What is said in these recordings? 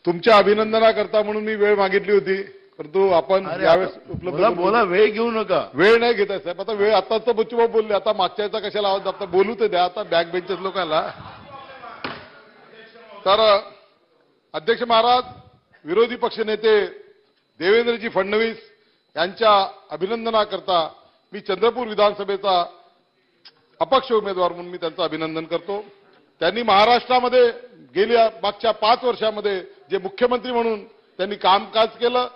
तुमच्या अभिनंदनाकरता म्हणून मी वेळ मागितली होती, परंतु आपण यावेळेस उपलब्ध बोला, वेळ घेऊ नका. वेळ नाही घेताय साहेब. आता वेळ आताच तर बच्चूभाऊ बोलले, आता मागच्या याचा कशाला आवाज दाबता, बोलू तर द्या आता बॅक बेंचेस लोकांना. तर अध्यक्ष महाराज, विरोधी पक्षनेते देवेंद्रजी फडणवीस यांच्या अभिनंदनाकरता मी चंद्रपूर विधानसभेचा अपक्ष उमेदवार म्हणून मी त्यांचं अभिनंदन करतो. त्यांनी महाराष्ट्रामध्ये गेल्या मागच्या 5 वर्षामध्ये जे मुख्यमंत्री म्हणून त्यांनी कामकाज केलं,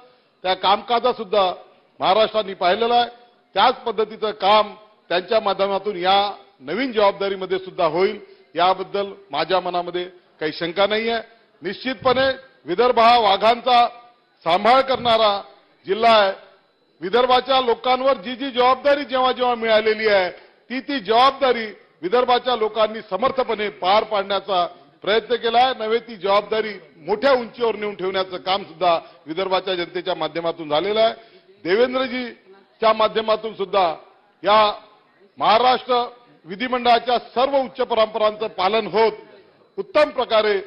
त्या कामकाजात सुद्धा महाराष्ट्राने पाहिलेलं आहे. त्याच पद्धतीचं काम त्यांच्या माध्यमातून या नवीन जबाबदारीमध्ये सुद्धा होईल, याबद्दल माझ्या मनामध्ये काही शंका नाही आहे. निश्चितपणे विदर्भ हा वाघांचा सांभाळ करणारा जिल्हा आहे. विदर्भाच्या लोकांवर जी जी जबाबदारी जेव्हा जेव्हा मिळालेली आहे, ती जबाबदारी विदर्भाच्या लोकांनी समर्थपणे पार पाडण्याचा प्रयत्न केला आहे. नव्हे, ती जबाबदारी मोठ्या उंचीवर नेऊन ठेवण्याचं काम सुद्धा विदर्भाच्या जनतेच्या माध्यमातून झालेलं आहे. देवेंद्रजीच्या माध्यमातून सुद्धा या महाराष्ट्र विधिमंडळाच्या सर्व उच्च परंपरांचं पालन होत उत्तम प्रकारे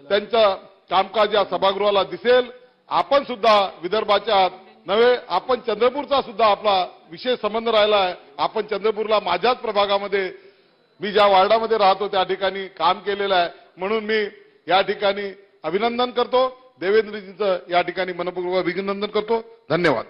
त्यांचं कामकाज या सभागृहाला दिसेल. आपण सुद्धा विदर्भाच्या नव्हे, आपण चंद्रपूरचा सुद्धा आपला विशेष संबंध राहिला आहे. आपण चंद्रपूरला माझ्याच प्रभागामध्ये, मी ज्या वार्डामध्ये राहतो त्या ठिकाणी काम केलेलं आहे, म्हणून मी या ठिकाणी अभिनंदन करतो. देवेंद्रजींचं या ठिकाणी मनपूर्वक अभिनंदन करतो. धन्यवाद.